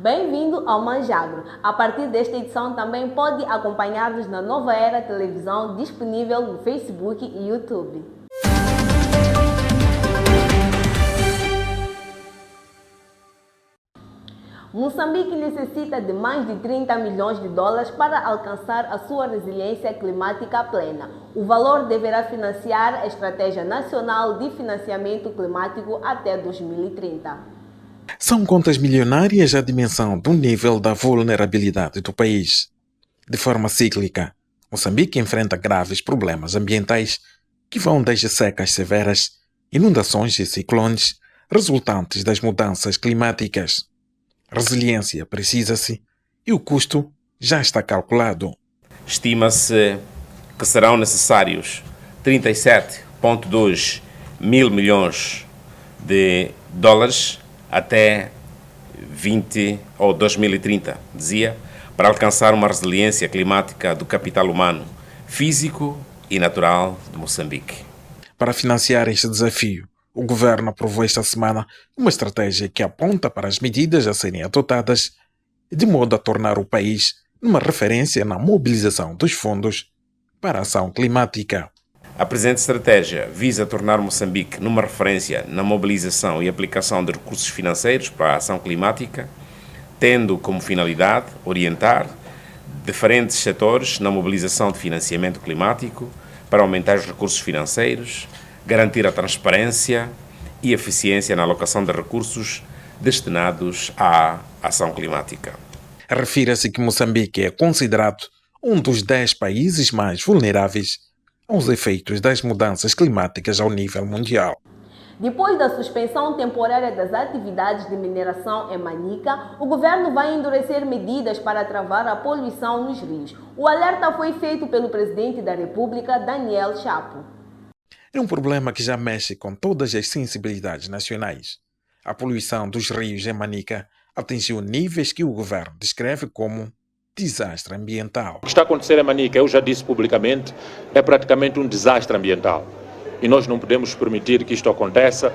Bem-vindo ao Manjagro. A partir desta edição também pode acompanhar-nos na Nova Era Televisão, disponível no Facebook e YouTube. Moçambique necessita de mais de 30 milhões de dólares para alcançar a sua resiliência climática plena. O valor deverá financiar a Estratégia Nacional de Financiamento Climático até 2030. São contas milionárias a dimensão do nível da vulnerabilidade do país. De forma cíclica, Moçambique enfrenta graves problemas ambientais que vão desde secas severas, inundações e ciclones resultantes das mudanças climáticas. Resiliência precisa-se e o custo já está calculado. Estima-se que serão necessários 37,2 mil milhões de dólares até 2030, dizia, para alcançar uma resiliência climática do capital humano, físico e natural de Moçambique. Para financiar este desafio, o governo aprovou esta semana uma estratégia que aponta para as medidas a serem adotadas de modo a tornar o país uma referência na mobilização dos fundos para a ação climática. A presente estratégia visa tornar Moçambique numa referência na mobilização e aplicação de recursos financeiros para a ação climática, tendo como finalidade orientar diferentes setores na mobilização de financiamento climático para aumentar os recursos financeiros, garantir a transparência e eficiência na alocação de recursos destinados à ação climática. Refira-se que Moçambique é considerado um dos 10 países mais vulneráveis aos efeitos das mudanças climáticas ao nível mundial. Depois da suspensão temporária das atividades de mineração em Manica, o governo vai endurecer medidas para travar a poluição nos rios. O alerta foi feito pelo presidente da República, Daniel Chapo. É um problema que já mexe com todas as sensibilidades nacionais. A poluição dos rios em Manica atingiu níveis que o governo descreve como desastre ambiental. O que está a acontecer em Manica, eu já disse publicamente, é praticamente um desastre ambiental. E nós não podemos permitir que isto aconteça,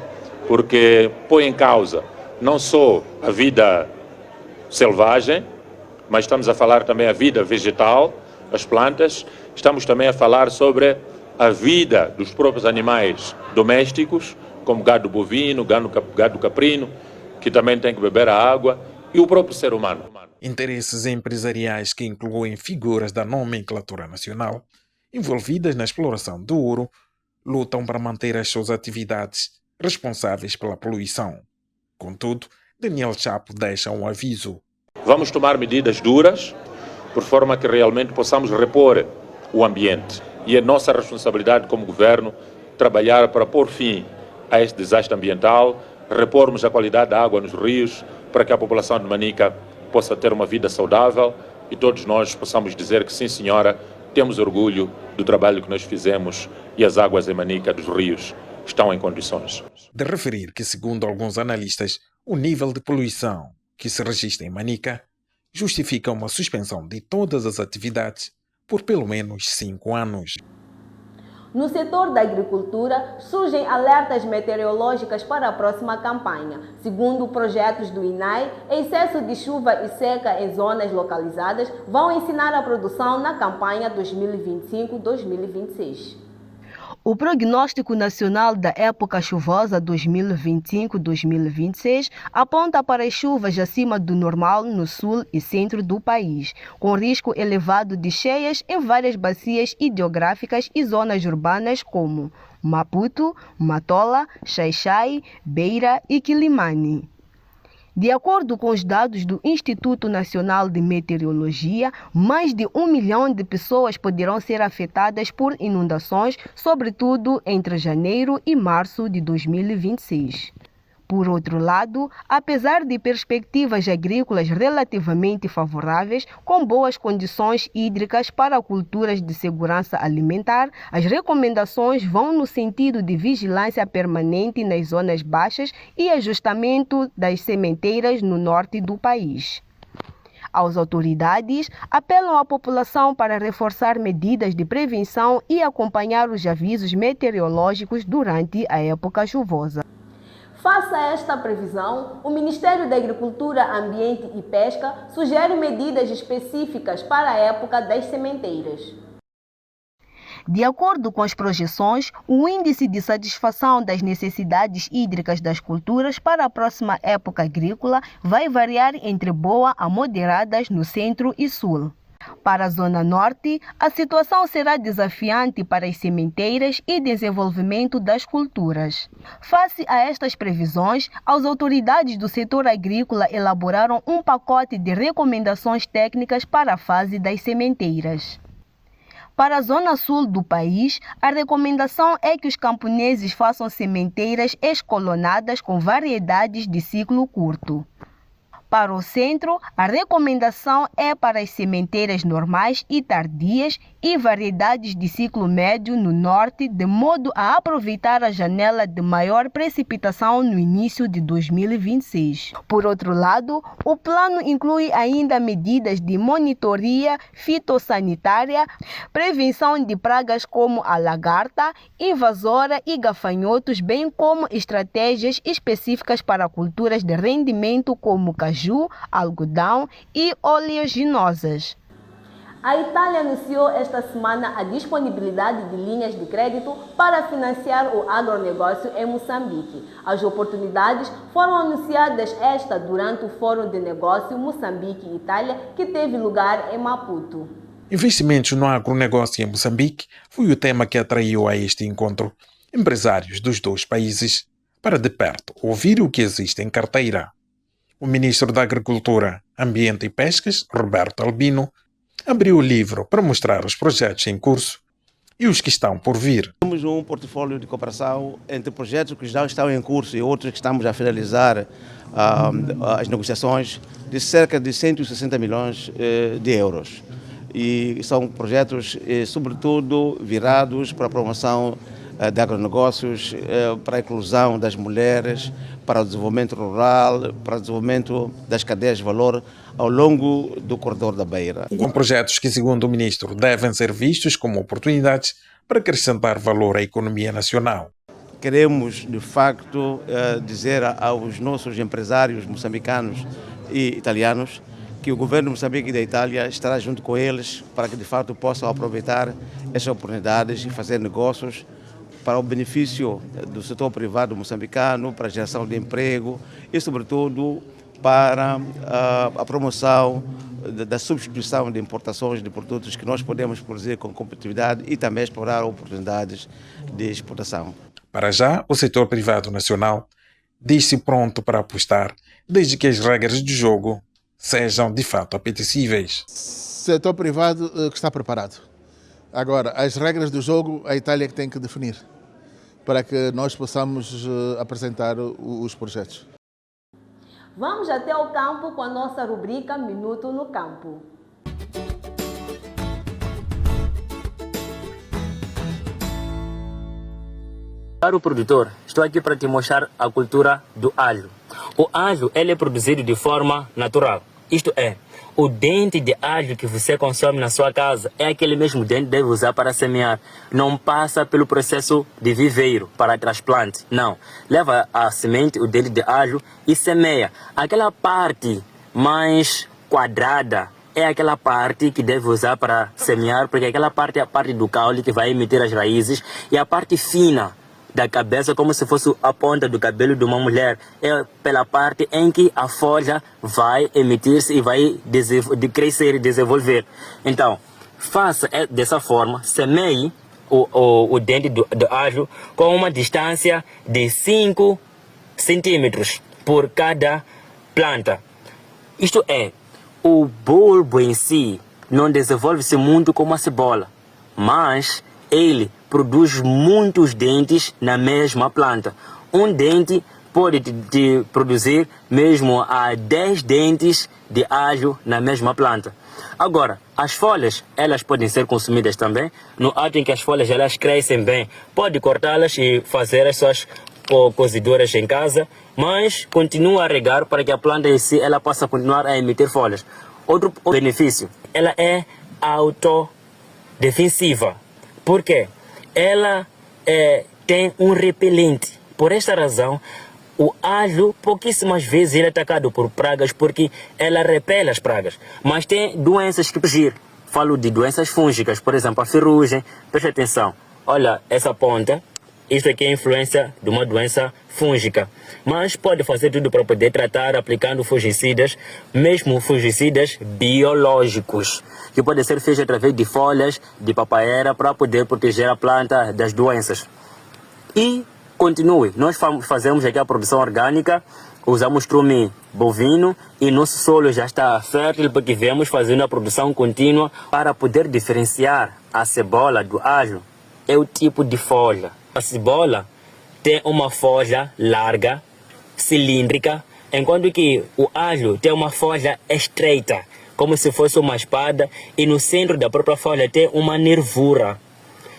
porque põe em causa não só a vida selvagem, mas estamos a falar também a vida vegetal, as plantas, estamos também a falar sobre a vida dos próprios animais domésticos, como gado bovino, gado caprino, que também tem que beber a água, e o próprio ser humano. Interesses empresariais que incluem figuras da nomenclatura nacional envolvidas na exploração do ouro lutam para manter as suas atividades responsáveis pela poluição. Contudo, Daniel Chapo deixa um aviso. Vamos tomar medidas duras, por forma que realmente possamos repor o ambiente. E é nossa responsabilidade como governo trabalhar para pôr fim a este desastre ambiental, repormos a qualidade da água nos rios, para que a população de Manica possa ter uma vida saudável e todos nós possamos dizer que sim, senhora, temos orgulho do trabalho que nós fizemos e as águas em Manica dos rios estão em condições. De referir que, segundo alguns analistas, o nível de poluição que se registra em Manica justifica uma suspensão de todas as atividades por pelo menos 5 anos. No setor da agricultura, surgem alertas meteorológicas para a próxima campanha. Segundo projetos do INAI, excesso de chuva e seca em zonas localizadas vão ensinar a produção na campanha 2025-2026. O prognóstico nacional da época chuvosa 2025-2026 aponta para as chuvas acima do normal no sul e centro do país, com risco elevado de cheias em várias bacias hidrográficas e zonas urbanas como Maputo, Matola, Xai-Xai, Beira e Quilimane. De acordo com os dados do Instituto Nacional de Meteorologia, mais de 1 milhão de pessoas poderão ser afetadas por inundações, sobretudo entre janeiro e março de 2026. Por outro lado, apesar de perspectivas agrícolas relativamente favoráveis, com boas condições hídricas para culturas de segurança alimentar, as recomendações vão no sentido de vigilância permanente nas zonas baixas e ajustamento das sementeiras no norte do país. As autoridades apelam à população para reforçar medidas de prevenção e acompanhar os avisos meteorológicos durante a época chuvosa. Face a esta previsão, o Ministério da Agricultura, Ambiente e Pesca sugere medidas específicas para a época das sementeiras. De acordo com as projeções, o índice de satisfação das necessidades hídricas das culturas para a próxima época agrícola vai variar entre boa a moderadas no centro e sul. Para a zona norte, a situação será desafiante para as sementeiras e desenvolvimento das culturas. Face a estas previsões, as autoridades do setor agrícola elaboraram um pacote de recomendações técnicas para a fase das sementeiras. Para a zona sul do país, a recomendação é que os camponeses façam sementeiras escalonadas com variedades de ciclo curto. Para o centro, a recomendação é para as sementeiras normais e tardias e variedades de ciclo médio no norte, de modo a aproveitar a janela de maior precipitação no início de 2026. Por outro lado, o plano inclui ainda medidas de monitoria fitossanitária, prevenção de pragas como a lagarta, invasora e gafanhotos, bem como estratégias específicas para culturas de rendimento como caju, algodão e oleaginosas. A Itália anunciou esta semana a disponibilidade de linhas de crédito para financiar o agronegócio em Moçambique. As oportunidades foram anunciadas durante o Fórum de Negócio Moçambique-Itália, que teve lugar em Maputo. Investimentos no agronegócio em Moçambique foi o tema que atraiu a este encontro empresários dos dois países para de perto ouvir o que existe em carteira. O ministro da Agricultura, Ambiente e Pescas, Roberto Albino, abriu o livro para mostrar os projetos em curso e os que estão por vir. Temos um portfólio de cooperação entre projetos que já estão em curso e outros que estamos a finalizar as negociações de cerca de 160 milhões de euros. E são projetos, sobretudo, virados para a promoção de agronegócios, para a inclusão das mulheres, para o desenvolvimento rural, para o desenvolvimento das cadeias de valor ao longo do corredor da Beira. Com projetos que, segundo o ministro, devem ser vistos como oportunidades para acrescentar valor à economia nacional. Queremos, de facto, dizer aos nossos empresários moçambicanos e italianos que o governo de Moçambique e da Itália estará junto com eles para que, de fato, possam aproveitar essas oportunidades e fazer negócios para o benefício do setor privado moçambicano, para a geração de emprego e, sobretudo, para a promoção da substituição de importações de produtos que nós podemos produzir com competitividade e também explorar oportunidades de exportação. Para já, o setor privado nacional diz-se pronto para apostar, desde que as regras do jogo sejam de fato apetecíveis. O setor privado que está preparado. Agora, as regras do jogo, a Itália que tem que definir, para que nós possamos apresentar os projetos. Vamos até o campo com a nossa rubrica Minuto no Campo. Para o produtor, estou aqui para te mostrar a cultura do alho. O alho ele é produzido de forma natural, isto é, o dente de alho que você consome na sua casa é aquele mesmo dente que deve usar para semear. Não passa pelo processo de viveiro para transplante. Não. Leva a semente, o dente de alho e semeia. Aquela parte mais quadrada é aquela parte que deve usar para semear, porque aquela parte é a parte do caule que vai emitir as raízes e a parte fina da cabeça, como se fosse a ponta do cabelo de uma mulher, é pela parte em que a folha vai emitir-se e vai crescer e desenvolver. Então, faça dessa forma, semeie o dente do alho com uma distância de 5 centímetros por cada planta. Isto é, o bulbo em si não desenvolve-se muito como a cebola, mas ele produz muitos dentes na mesma planta. Um dente pode te produzir mesmo a 10 dentes de alho na mesma planta. Agora, as folhas, elas podem ser consumidas também. No ato em que as folhas elas crescem bem, pode cortá-las e fazer as suas coziduras em casa, mas continua a regar para que a planta em si ela possa continuar a emitir folhas. Outro benefício, ela é autodefensiva. Por quê? Ela tem um repelente. Por esta razão, O alho, pouquíssimas vezes ele é atacado por pragas porque ela repele as pragas. Mas tem doenças que fugir. Falo de doenças fúngicas, por exemplo, a ferrugem. Preste atenção. Olha essa ponta. Isto aqui é a influência de uma doença fúngica. Mas pode fazer tudo para poder tratar aplicando fungicidas, mesmo fungicidas biológicos, que podem ser feitos através de folhas de papaieira para poder proteger a planta das doenças. E continue, nós fazemos aqui a produção orgânica, usamos trumim bovino e nosso solo já está fértil porque viemos fazendo a produção contínua para poder diferenciar a cebola do alho. É o tipo de folha. A cebola tem uma folha larga, cilíndrica, enquanto que o alho tem uma folha estreita, como se fosse uma espada, e no centro da própria folha tem uma nervura.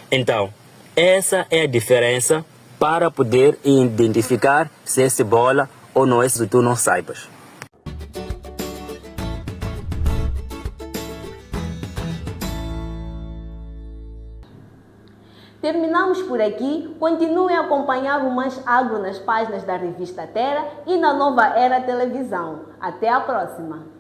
Então, essa é a diferença para poder identificar se é cebola ou não é, se tu não saibas. Terminamos por aqui. Continuem a acompanhar o Mais Agro nas páginas da revista Terra e na Nova Era Televisão. Até a próxima!